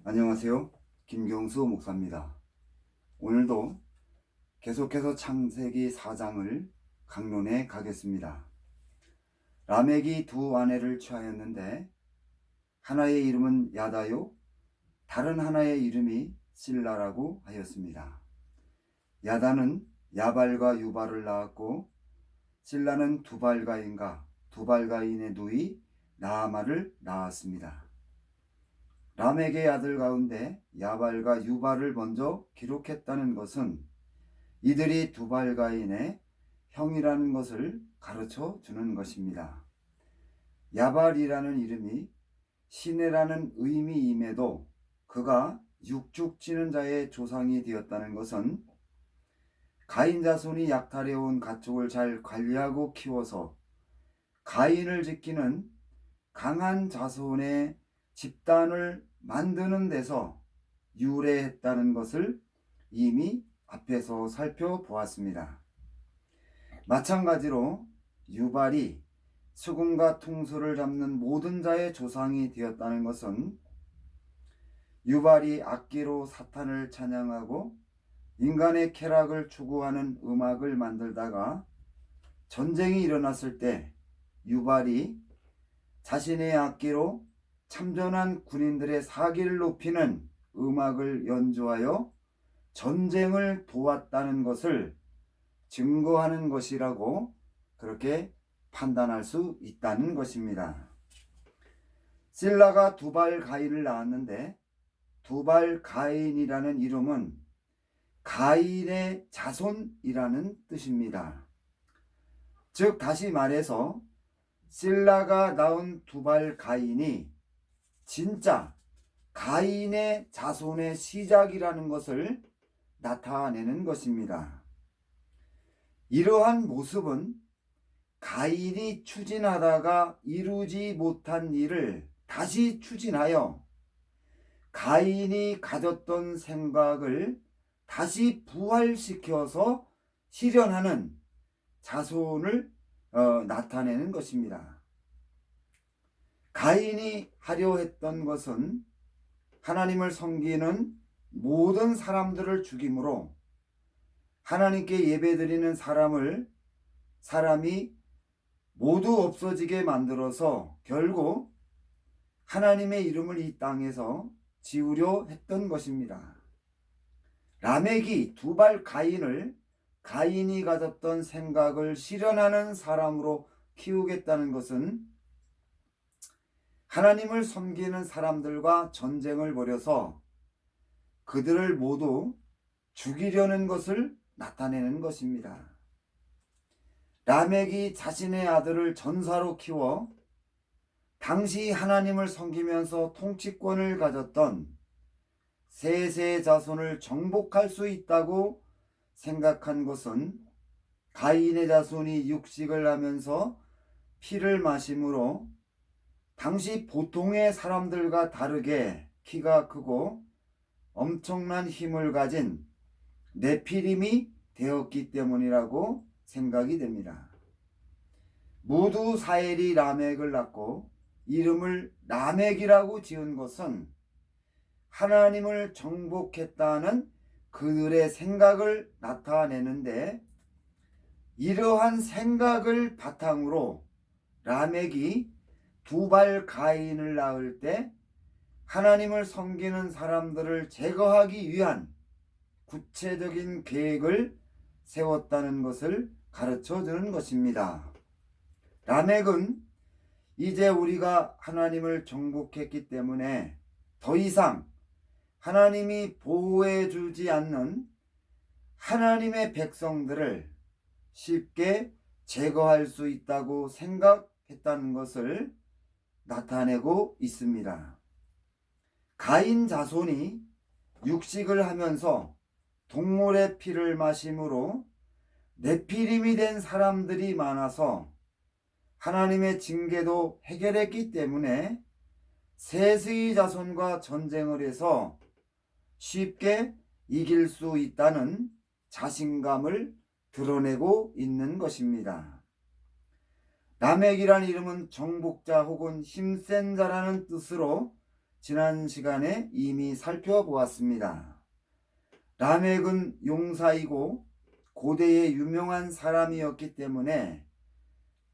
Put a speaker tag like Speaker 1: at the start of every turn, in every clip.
Speaker 1: 안녕하세요. 김경수 목사입니다. 오늘도 계속해서 창세기 4장을 강론해 가겠습니다. 라멕이 두 아내를 취하였는데 하나의 이름은 야다요, 다른 하나의 이름이 실라라고 하였습니다. 야다는 야발과 유발을 낳았고 실라는 두발가인과 두발가인의 누이 나아마를 낳았습니다. 라멕의 아들 가운데 야발과 유발을 먼저 기록했다는 것은 이들이 두발가인의 형이라는 것을 가르쳐 주는 것입니다. 야발이라는 이름이 시내라는 의미임에도 그가 육축지는 자의 조상이 되었다는 것은 가인 자손이 약탈해온 가축을 잘 관리하고 키워서 가인을 지키는 강한 자손의 집단을 만드는 데서 유래했다는 것을 이미 앞에서 살펴보았습니다. 마찬가지로 유발이 수금과 퉁소를 잡는 모든 자의 조상이 되었다는 것은 유발이 악기로 사탄을 찬양하고 인간의 쾌락을 추구하는 음악을 만들다가 전쟁이 일어났을 때 유발이 자신의 악기로 참전한 군인들의 사기를 높이는 음악을 연주하여 전쟁을 도왔다는 것을 증거하는 것이라고 그렇게 판단할 수 있다는 것입니다. 실라가 두발 가인을 낳았는데 두발 가인이라는 이름은 가인의 자손이라는 뜻입니다. 즉 다시 말해서 실라가 낳은 두발 가인이 진짜 가인의 자손의 시작이라는 것을 나타내는 것입니다. 이러한 모습은 가인이 추진하다가 이루지 못한 일을 다시 추진하여 가인이 가졌던 생각을 다시 부활시켜서 실현하는 자손을 나타내는 것입니다. 가인이 하려 했던 것은 하나님을 섬기는 모든 사람들을 죽임으로 하나님께 예배드리는 사람이 모두 없어지게 만들어서 결국 하나님의 이름을 이 땅에서 지우려 했던 것입니다. 라멕이 두발 가인을 가인이 가졌던 생각을 실현하는 사람으로 키우겠다는 것은 하나님을 섬기는 사람들과 전쟁을 벌여서 그들을 모두 죽이려는 것을 나타내는 것입니다. 라멕이 자신의 아들을 전사로 키워 당시 하나님을 섬기면서 통치권을 가졌던 셋의 자손을 정복할 수 있다고 생각한 것은 가인의 자손이 육식을 하면서 피를 마심으로 당시 보통의 사람들과 다르게 키가 크고 엄청난 힘을 가진 네피림이 되었기 때문이라고 생각이 됩니다. 모두 사엘이 라멕을 낳고 이름을 라멕이라고 지은 것은 하나님을 정복했다는 그들의 생각을 나타내는데 이러한 생각을 바탕으로 라멕이 두발 가인을 낳을 때 하나님을 섬기는 사람들을 제거하기 위한 구체적인 계획을 세웠다는 것을 가르쳐 주는 것입니다. 라멕은 이제 우리가 하나님을 정복했기 때문에 더 이상 하나님이 보호해 주지 않는 하나님의 백성들을 쉽게 제거할 수 있다고 생각했다는 것을 나타내고 있습니다. 가인 자손이 육식을 하면서 동물의 피를 마심으로 네피림이 된 사람들이 많아서 하나님의 징계도 해결했기 때문에 셋의 자손과 전쟁을 해서 쉽게 이길 수 있다는 자신감을 드러내고 있는 것입니다. 라멕이란 이름은 정복자 혹은 힘센 자라는 뜻으로 지난 시간에 이미 살펴보았습니다. 라멕은 용사이고 고대의 유명한 사람이었기 때문에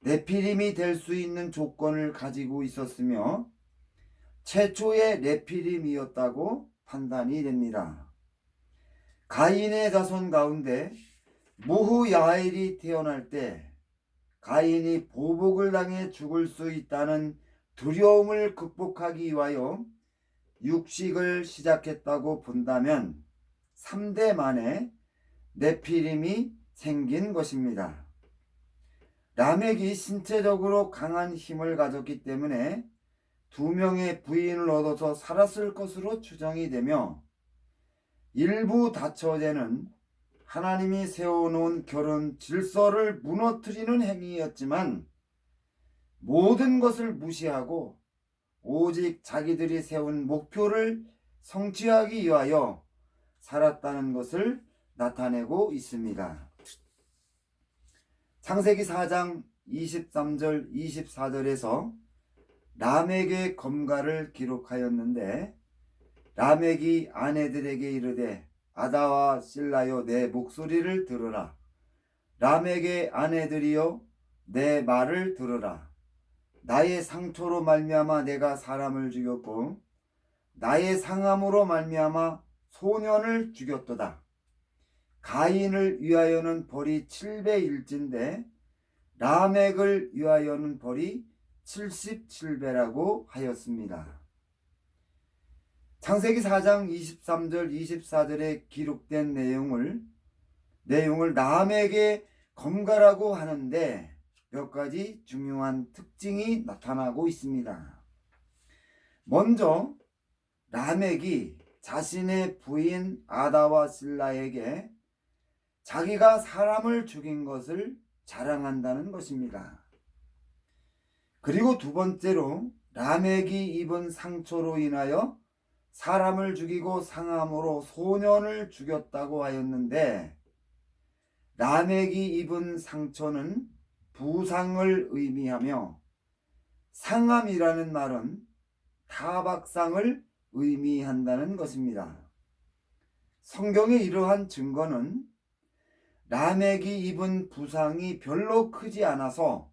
Speaker 1: 네피림이 될 수 있는 조건을 가지고 있었으며 최초의 네피림이었다고 판단이 됩니다. 가인의 자손 가운데 무후 야엘이 태어날 때 가인이 보복을 당해 죽을 수 있다는 두려움을 극복하기 위하여 육식을 시작했다고 본다면 3대 만에 네피림이 생긴 것입니다. 라멕이 신체적으로 강한 힘을 가졌기 때문에 2명의 부인을 얻어서 살았을 것으로 추정이 되며 일부 다처제는 하나님이 세워놓은 결혼 질서를 무너뜨리는 행위였지만 모든 것을 무시하고 오직 자기들이 세운 목표를 성취하기 위하여 살았다는 것을 나타내고 있습니다. 창세기 4장 23절 24절에서 라멕의 검가를 기록하였는데 라멕이 아내들에게 이르되 아다와 실라여 내 목소리를 들으라. 라멕의 아내들이여 내 말을 들으라. 나의 상처로 말미암아 내가 사람을 죽였고 나의 상함으로 말미암아 소년을 죽였도다. 가인을 위하여는 벌이 7배일진데 라멕을 위하여는 벌이 77배라고 하였습니다. 창세기 4장 23절 24절에 기록된 내용을 라멕의 검가라고 하는데 몇 가지 중요한 특징이 나타나고 있습니다. 먼저 라멕이 자신의 부인 아다와 실라에게 자기가 사람을 죽인 것을 자랑한다는 것입니다. 그리고 두 번째로 라멕이 입은 상처로 인하여 사람을 죽이고 상함으로 소년을 죽였다고 하였는데 라멕이 입은 상처는 부상을 의미하며 상함이라는 말은 타박상을 의미한다는 것입니다. 성경의 이러한 증거는 라멕이 입은 부상이 별로 크지 않아서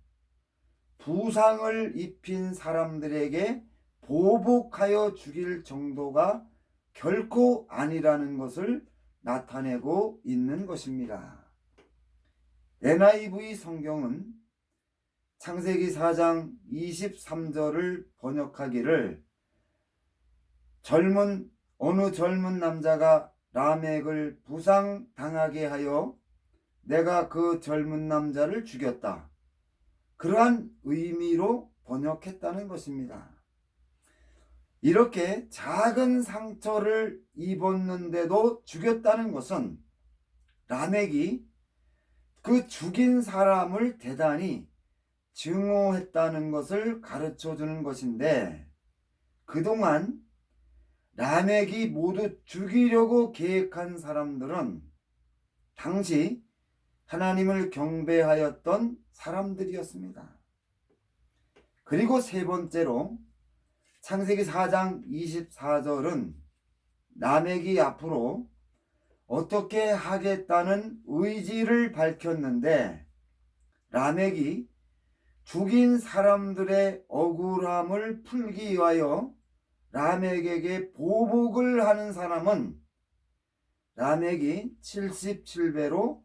Speaker 1: 부상을 입힌 사람들에게 보복하여 죽일 정도가 결코 아니라는 것을 나타내고 있는 것입니다. NIV 성경은 창세기 4장 23절을 번역하기를 어느 젊은 남자가 라멕을 부상당하게 하여 내가 그 젊은 남자를 죽였다. 그러한 의미로 번역했다는 것입니다. 이렇게 작은 상처를 입었는데도 죽였다는 것은 라멕이 그 죽인 사람을 대단히 증오했다는 것을 가르쳐 주는 것인데 그동안 라멕이 모두 죽이려고 계획한 사람들은 당시 하나님을 경배하였던 사람들이었습니다. 그리고 세 번째로 창세기 4장 24절은 라멕이 앞으로 어떻게 하겠다는 의지를 밝혔는데 라멕이 죽인 사람들의 억울함을 풀기 위하여 라멕에게 보복을 하는 사람은 라멕이 77배로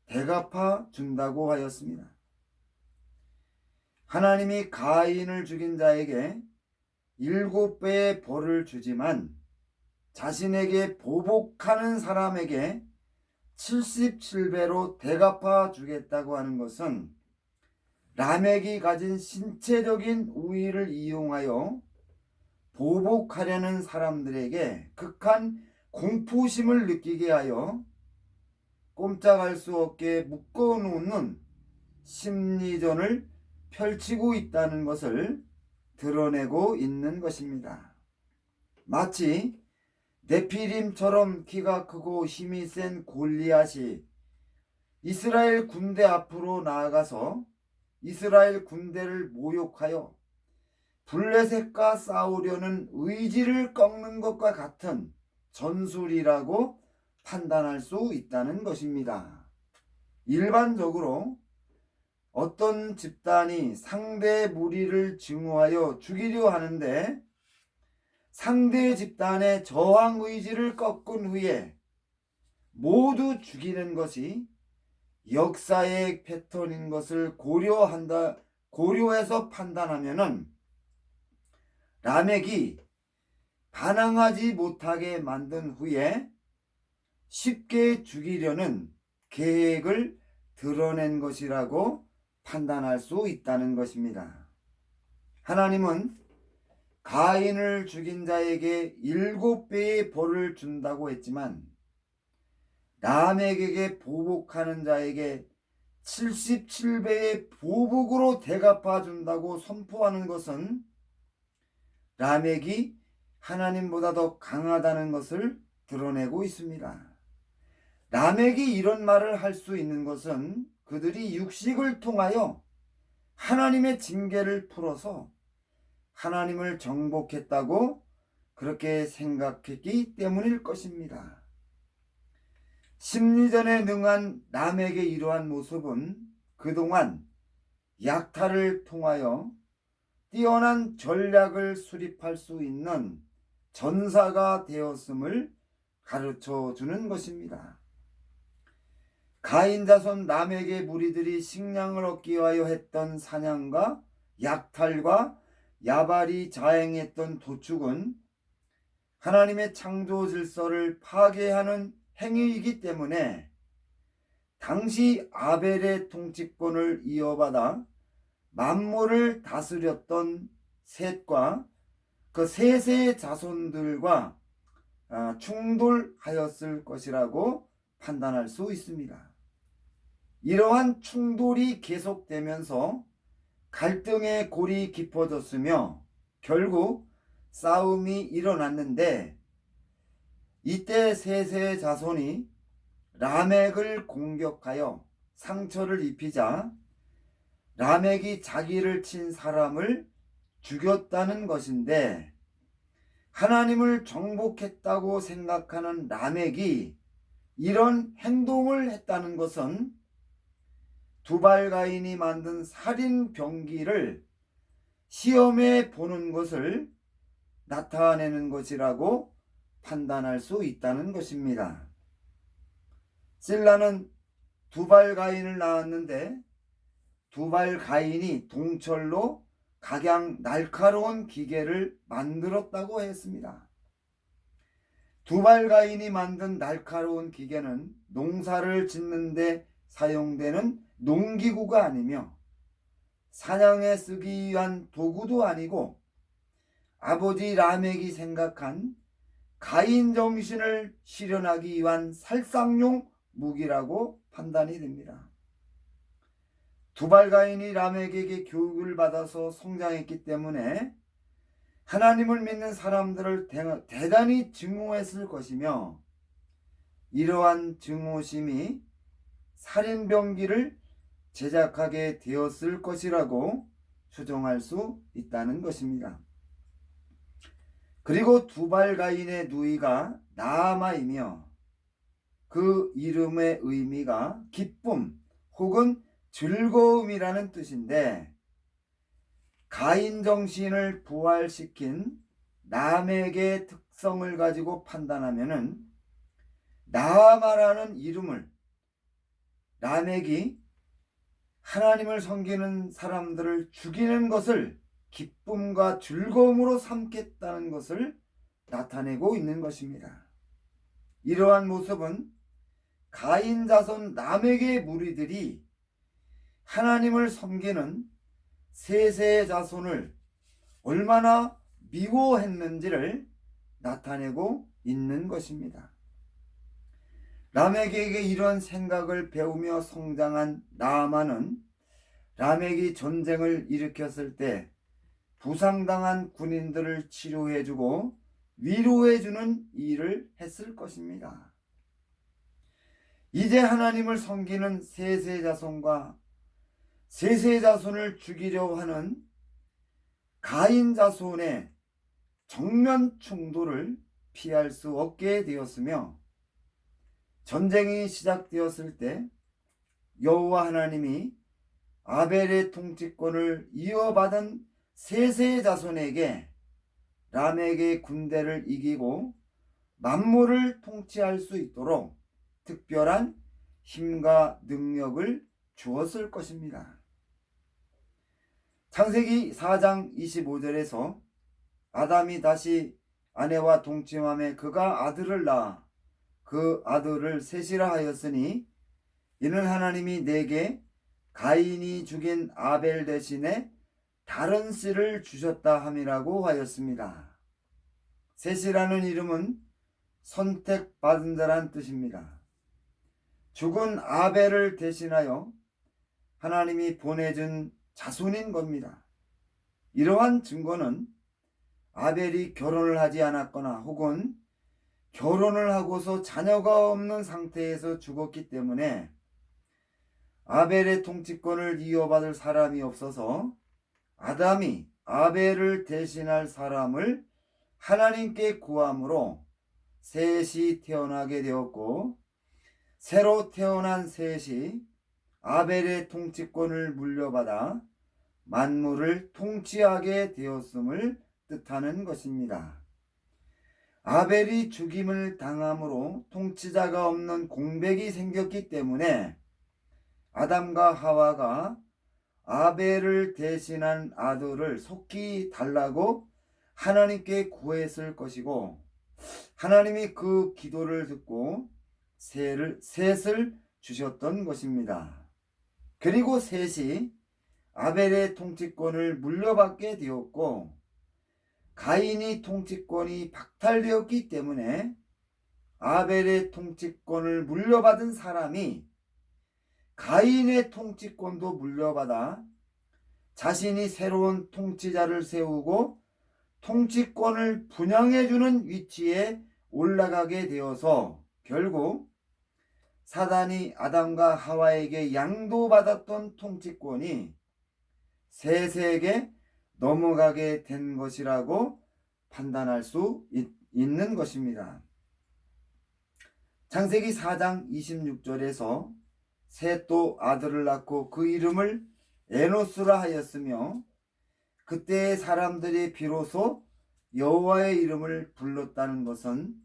Speaker 1: 대갚아 준다고 하였습니다. 하나님이 가인을 죽인 자에게 7배의 벌을 주지만 자신에게 보복하는 사람에게 77배로 대갚아 주겠다고 하는 것은 라멕이 가진 신체적인 우위를 이용하여 보복하려는 사람들에게 극한 공포심을 느끼게 하여 꼼짝할 수 없게 묶어놓는 심리전을 펼치고 있다는 것을 드러내고 있는 것입니다. 마치 네피림처럼 키가 크고 힘이 센 골리앗이 이스라엘 군대 앞으로 나아가서 이스라엘 군대를 모욕하여 블레셋과 싸우려는 의지를 꺾는 것과 같은 전술이라고 판단할 수 있다는 것입니다. 일반적으로 어떤 집단이 상대 무리를 증오하여 죽이려 하는데 상대 집단의 저항 의지를 꺾은 후에 모두 죽이는 것이 역사의 패턴인 것을 고려해서 판단하면은 라멕이 반항하지 못하게 만든 후에 쉽게 죽이려는 계획을 드러낸 것이라고 판단할 수 있다는 것입니다. 하나님은 가인을 죽인 자에게 7배의 벌을 준다고 했지만 라멕에게 보복하는 자에게 77배의 보복으로 대갚아 준다고 선포하는 것은 라멕이 하나님보다 더 강하다는 것을 드러내고 있습니다. 라멕이 이런 말을 할 수 있는 것은 그들이 육식을 통하여 하나님의 징계를 풀어서 하나님을 정복했다고 그렇게 생각했기 때문일 것입니다. 심리전에 능한 라멕의 이러한 모습은 그동안 약탈을 통하여 뛰어난 전략을 수립할 수 있는 전사가 되었음을 가르쳐 주는 것입니다. 가인 자손 라멕의 무리들이 식량을 얻기 위하여 했던 사냥과 약탈과 야발이 자행했던 도축은 하나님의 창조 질서를 파괴하는 행위이기 때문에 당시 아벨의 통치권을 이어받아 만물을 다스렸던 셋과 그 셋의 자손들과 충돌하였을 것이라고 판단할 수 있습니다. 이러한 충돌이 계속되면서 갈등의 골이 깊어졌으며 결국 싸움이 일어났는데 이때 셋의 자손이 라멕을 공격하여 상처를 입히자 라멕이 자기를 친 사람을 죽였다는 것인데 하나님을 정복했다고 생각하는 라멕이 이런 행동을 했다는 것은 두발가인이 만든 살인 병기를 시험해 보는 것을 나타내는 것이라고 판단할 수 있다는 것입니다. 실라는 두발가인을 낳았는데 두발가인이 동철로 각양 날카로운 기계를 만들었다고 했습니다. 두발가인이 만든 날카로운 기계는 농사를 짓는 데 사용되는 농기구가 아니며 사냥에 쓰기 위한 도구도 아니고 아버지 라멕이 생각한 가인 정신을 실현하기 위한 살상용 무기라고 판단이 됩니다. 두발가인이 라멕에게 교육을 받아서 성장했기 때문에 하나님을 믿는 사람들을 대단히 증오했을 것이며 이러한 증오심이 살인병기를 제작하게 되었을 것이라고 추정할 수 있다는 것입니다. 그리고 두발가인의 누이가 나아마이며 그 이름의 의미가 기쁨 혹은 즐거움이라는 뜻인데 가인 정신을 부활시킨 라멕의 특성을 가지고 판단하면은 나아마라는 이름을 라멕이 하나님을 섬기는 사람들을 죽이는 것을 기쁨과 즐거움으로 삼겠다는 것을 나타내고 있는 것입니다. 이러한 모습은 가인 자손 라멕의 무리들이 하나님을 섬기는 셋의 자손을 얼마나 미워했는지를 나타내고 있는 것입니다. 라멕에게 이런 생각을 배우며 성장한 나아만은 라멕이 전쟁을 일으켰을 때 부상당한 군인들을 치료해주고 위로해주는 일을 했을 것입니다. 이제 하나님을 섬기는 셋의 자손과 셋의 자손을 죽이려 하는 가인 자손의 정면 충돌을 피할 수 없게 되었으며, 전쟁이 시작되었을 때 여호와 하나님이 아벨의 통치권을 이어받은 셋의 자손에게 라멕의 군대를 이기고 만물을 통치할 수 있도록 특별한 힘과 능력을 주었을 것입니다. 창세기 4장 25절에서 아담이 다시 아내와 동침함에 그가 아들을 낳아 그 아들을 셋이라 하였으니 이는 하나님이 내게 가인이 죽인 아벨 대신에 다른 씨를 주셨다 함이라고 하였습니다. 셋이라는 이름은 선택받은 자란 뜻입니다. 죽은 아벨을 대신하여 하나님이 보내준 자손인 겁니다. 이러한 증거는 아벨이 결혼을 하지 않았거나 혹은 결혼을 하고서 자녀가 없는 상태에서 죽었기 때문에 아벨의 통치권을 이어받을 사람이 없어서 아담이 아벨을 대신할 사람을 하나님께 구함으로 셋이 태어나게 되었고, 새로 태어난 셋이 아벨의 통치권을 물려받아 만물을 통치하게 되었음을 뜻하는 것입니다. 아벨이 죽임을 당함으로 통치자가 없는 공백이 생겼기 때문에 아담과 하와가 아벨을 대신한 아들을 속히 달라고 하나님께 구했을 것이고, 하나님이 그 기도를 듣고 셋을 주셨던 것입니다. 그리고 셋이 아벨의 통치권을 물려받게 되었고, 가인이 통치권이 박탈되었기 때문에 아벨의 통치권을 물려받은 사람이 가인의 통치권도 물려받아 자신이 새로운 통치자를 세우고 통치권을 분양해주는 위치에 올라가게 되어서 결국 사단이 아담과 하와에게 양도받았던 통치권이 셋에게 넘어가게 된 것이라고 판단할 수 있는 것입니다. 창세기 4장 26절에서 셋도 아들을 낳고 그 이름을 에노스라 하였으며 그때의 사람들이 비로소 여호와의 이름을 불렀다는 것은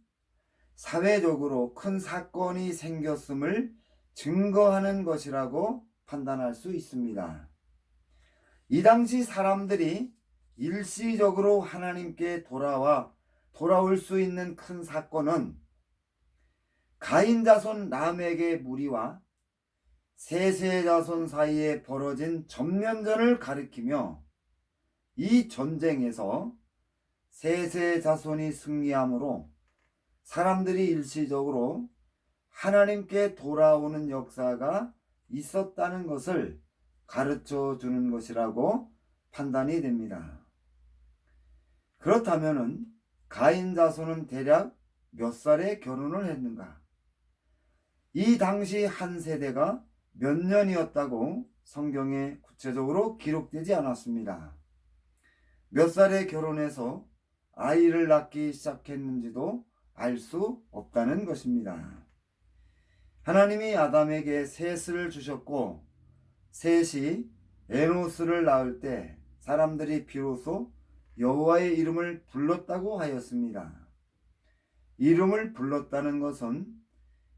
Speaker 1: 사회적으로 큰 사건이 생겼음을 증거하는 것이라고 판단할 수 있습니다. 이 당시 사람들이 일시적으로 하나님께 돌아올 수 있는 큰 사건은 가인 자손 라멕의 무리와 셋의 자손 사이에 벌어진 전면전을 가리키며, 이 전쟁에서 셋의 자손이 승리함으로 사람들이 일시적으로 하나님께 돌아오는 역사가 있었다는 것을 가르쳐 주는 것이라고 판단이 됩니다. 그렇다면 가인 자손은 대략 몇 살에 결혼을 했는가? 이 당시 한 세대가 몇 년이었다고 성경에 구체적으로 기록되지 않았습니다. 몇 살에 결혼해서 아이를 낳기 시작했는지도 알 수 없다는 것입니다. 하나님이 아담에게 셋을 주셨고 셋이 에노스를 낳을 때 사람들이 비로소 여호와의 이름을 불렀다고 하였습니다. 이름을 불렀다는 것은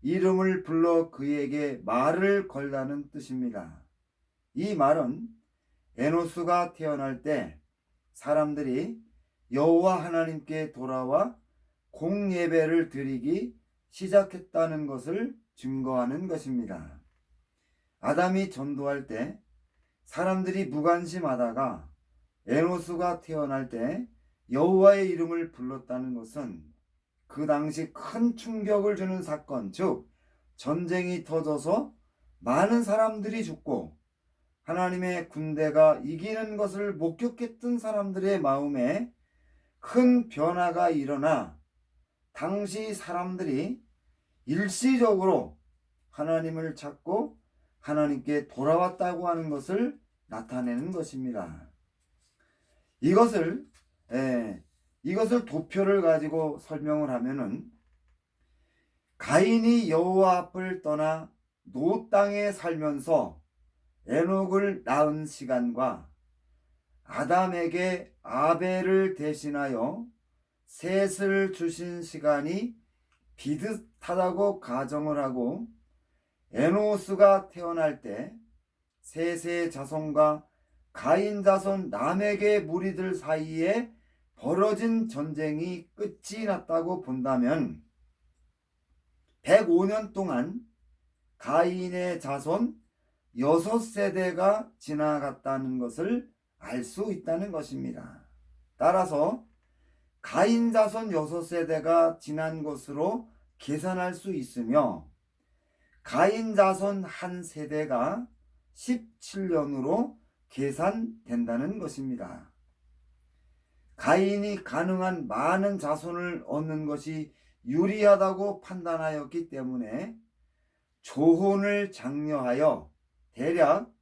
Speaker 1: 이름을 불러 그에게 말을 걸라는 뜻입니다. 이 말은 에노스가 태어날 때 사람들이 여호와 하나님께 돌아와 공예배를 드리기 시작했다는 것을 증거하는 것입니다. 아담이 전도할 때 사람들이 무관심하다가 에노스가 태어날 때 여호와의 이름을 불렀다는 것은 그 당시 큰 충격을 주는 사건, 즉 전쟁이 터져서 많은 사람들이 죽고 하나님의 군대가 이기는 것을 목격했던 사람들의 마음에 큰 변화가 일어나 당시 사람들이 일시적으로 하나님을 찾고 하나님께 돌아왔다고 하는 것을 나타내는 것입니다. 이것을 이것을 도표를 가지고 설명을 하면은, 가인이 여호와 앞을 떠나 노 땅에 살면서 에녹을 낳은 시간과 아담에게 아벨을 대신하여 셋을 주신 시간이 비슷하다고 가정을 하고, 에노스가 태어날 때 셋의 자손과 가인 자손 람에게 무리들 사이에 벌어진 전쟁이 끝이 났다고 본다면 105년 동안 가인의 자손 6세대가 지나갔다는 것을 알 수 있다는 것입니다. 따라서 가인 자손 6세대가 지난 것으로 계산할 수 있으며, 가인 자손 한 세대가 17년으로 계산된다는 것입니다. 가인이 가능한 많은 자손을 얻는 것이 유리하다고 판단하였기 때문에 조혼을 장려하여 대략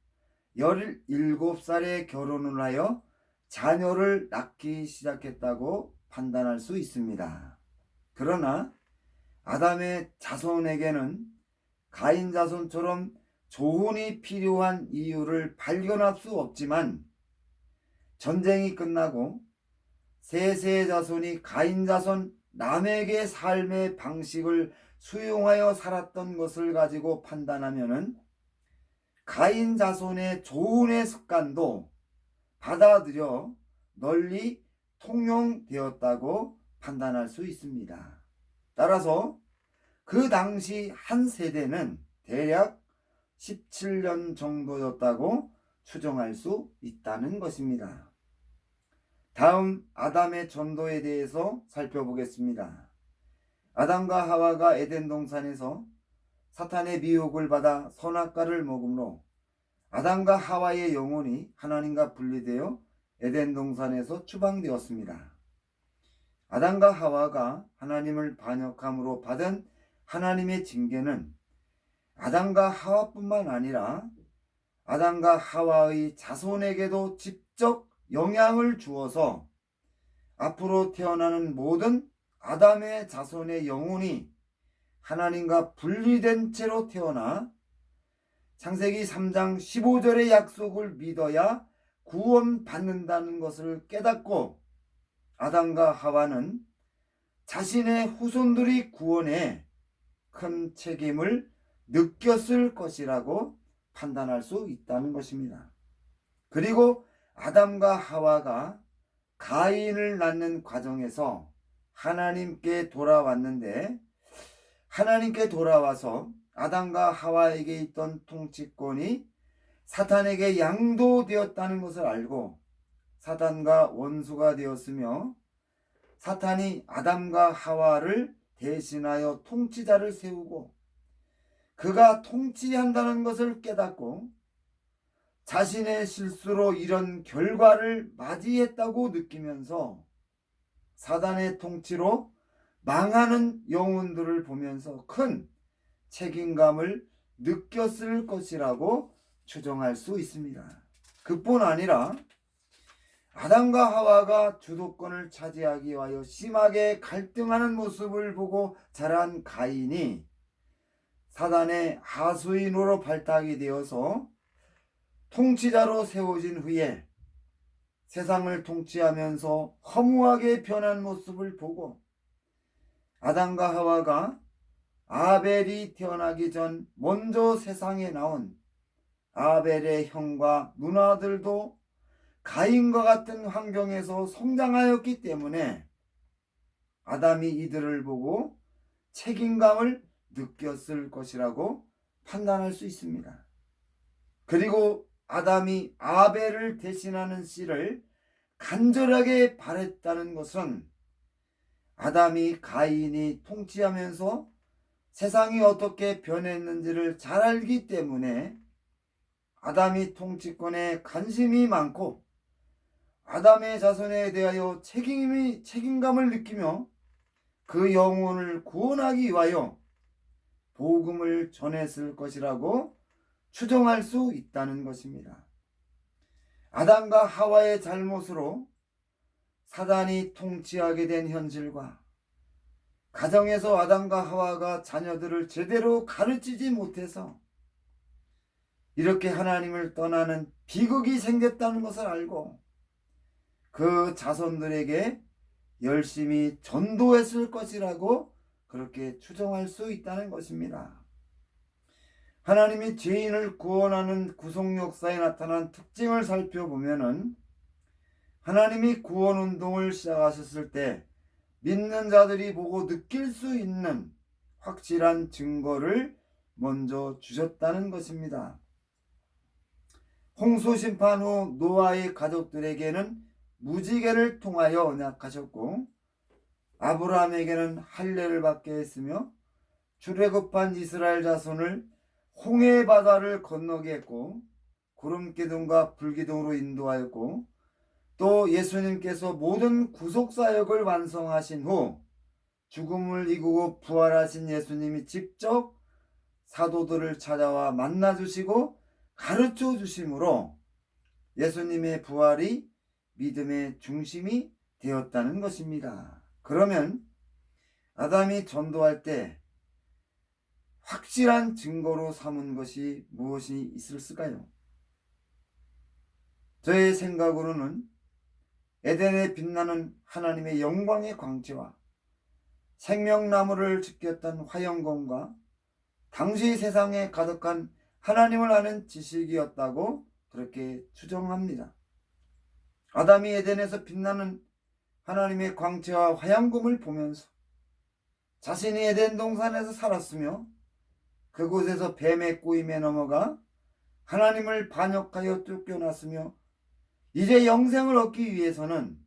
Speaker 1: 17살에 결혼을 하여 자녀를 낳기 시작했다고 판단할 수 있습니다. 그러나 아담의 자손에게는 가인 자손처럼 조혼이 필요한 이유를 발견할 수 없지만, 전쟁이 끝나고 셋의 자손이 가인 자손 람에게 삶의 방식을 수용하여 살았던 것을 가지고 판단하면은 가인 자손의 조혼의 습관도 받아들여 널리 통용되었다고 판단할 수 있습니다. 따라서 그 당시 한 세대는 대략 17년 정도였다고 추정할 수 있다는 것입니다. 다음 아담의 전도에 대해서 살펴보겠습니다. 아담과 하와가 에덴 동산에서 사탄의 미혹을 받아 선악과를 먹음으로 아담과 하와의 영혼이 하나님과 분리되어 에덴 동산에서 추방되었습니다. 아담과 하와가 하나님을 반역함으로 받은 하나님의 징계는 아담과 하와뿐만 아니라 아담과 하와의 자손에게도 직접 영향을 주어서 앞으로 태어나는 모든 아담의 자손의 영혼이 하나님과 분리된 채로 태어나 창세기 3장 15절의 약속을 믿어야 구원받는다는 것을 깨닫고, 아담과 하와는 자신의 후손들이 구원에 큰 책임을 느꼈을 것이라고 판단할 수 있다는 것입니다. 그리고 아담과 하와가 가인을 낳는 과정에서 하나님께 돌아왔는데, 하나님께 돌아와서 아담과 하와에게 있던 통치권이 사탄에게 양도되었다는 것을 알고 사탄과 원수가 되었으며, 사탄이 아담과 하와를 대신하여 통치자를 세우고 그가 통치한다는 것을 깨닫고 자신의 실수로 이런 결과를 맞이했다고 느끼면서 사단의 통치로 망하는 영혼들을 보면서 큰 책임감을 느꼈을 것이라고 추정할 수 있습니다. 그뿐 아니라 아담과 하와가 주도권을 차지하기 위하여 심하게 갈등하는 모습을 보고 자란 가인이 사단의 하수인으로 발탁이 되어서 통치자로 세워진 후에 세상을 통치하면서 허무하게 변한 모습을 보고, 아담과 하와가 아벨이 태어나기 전 먼저 세상에 나온 아벨의 형과 누나들도 가인과 같은 환경에서 성장하였기 때문에 아담이 이들을 보고 책임감을 느꼈을 것이라고 판단할 수 있습니다. 그리고 아담이 아벨을 대신하는 씨를 간절하게 바랬다는 것은 아담이 가인이 통치하면서 세상이 어떻게 변했는지를 잘 알기 때문에 아담이 통치권에 관심이 많고 아담의 자손에 대하여 책임감을 느끼며 그 영혼을 구원하기 위하여 복음을 전했을 것이라고 추정할 수 있다는 것입니다. 아담과 하와의 잘못으로 사단이 통치하게 된 현실과 가정에서 아담과 하와가 자녀들을 제대로 가르치지 못해서 이렇게 하나님을 떠나는 비극이 생겼다는 것을 알고 그 자손들에게 열심히 전도했을 것이라고 그렇게 추정할 수 있다는 것입니다. 하나님이 죄인을 구원하는 구속 역사에 나타난 특징을 살펴보면은 하나님이 구원 운동을 시작하셨을 때 믿는 자들이 보고 느낄 수 있는 확실한 증거를 먼저 주셨다는 것입니다. 홍수 심판 후 노아의 가족들에게는 무지개를 통하여 언약하셨고 아브라함에게는 할례를 받게 했으며 출애굽한 이스라엘 자손을 홍해 바다를 건너게 했고 구름기둥과 불기둥으로 인도하였고 또 예수님께서 모든 구속사역을 완성하신 후 죽음을 이기고 부활하신 예수님이 직접 사도들을 찾아와 만나주시고 가르쳐 주심으로 예수님의 부활이 믿음의 중심이 되었다는 것입니다. 그러면 아담이 전도할 때 확실한 증거로 삼은 것이 무엇이 있을까요? 저의 생각으로는 에덴에 빛나는 하나님의 영광의 광채와 생명나무를 지켰던 화영검과 당시 세상에 가득한 하나님을 아는 지식이었다고 그렇게 추정합니다. 아담이 에덴에서 빛나는 하나님의 광채와 화영검을 보면서 자신이 에덴 동산에서 살았으며 그곳에서 뱀의 꼬임에 넘어가 하나님을 반역하여 쫓겨났으며 이제 영생을 얻기 위해서는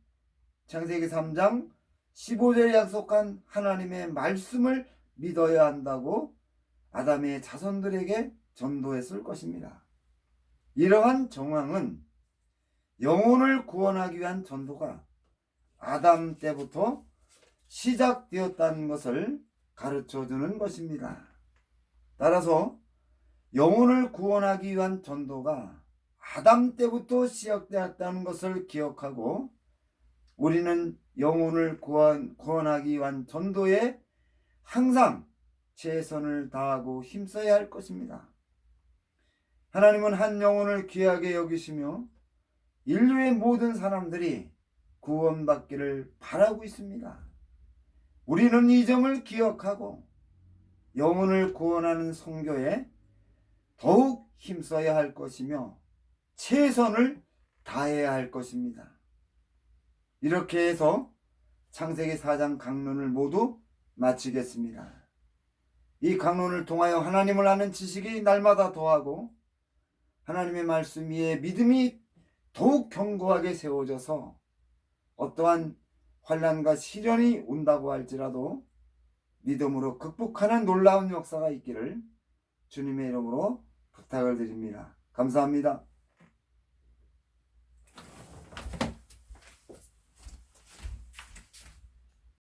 Speaker 1: 창세기 3장 15절에 약속한 하나님의 말씀을 믿어야 한다고 아담의 자손들에게 전도했을 것입니다. 이러한 정황은 영혼을 구원하기 위한 전도가 아담 때부터 시작되었다는 것을 가르쳐주는 것입니다. 따라서 영혼을 구원하기 위한 전도가 아담 때부터 시작되었다는 것을 기억하고 우리는 영혼을 구원하기 위한 전도에 항상 최선을 다하고 힘써야 할 것입니다. 하나님은 한 영혼을 귀하게 여기시며 인류의 모든 사람들이 구원받기를 바라고 있습니다. 우리는 이 점을 기억하고 영혼을 구원하는 선교에 더욱 힘써야 할 것이며 최선을 다해야 할 것입니다. 이렇게 해서 창세기 4장 강론을 모두 마치겠습니다. 이 강론을 통하여 하나님을 아는 지식이 날마다 더하고 하나님의 말씀 위에 믿음이 더욱 견고하게 세워져서 어떠한 환난과 시련이 온다고 할지라도 믿음으로 극복하는 놀라운 역사가 있기를 주님의 이름으로 부탁을 드립니다. 감사합니다.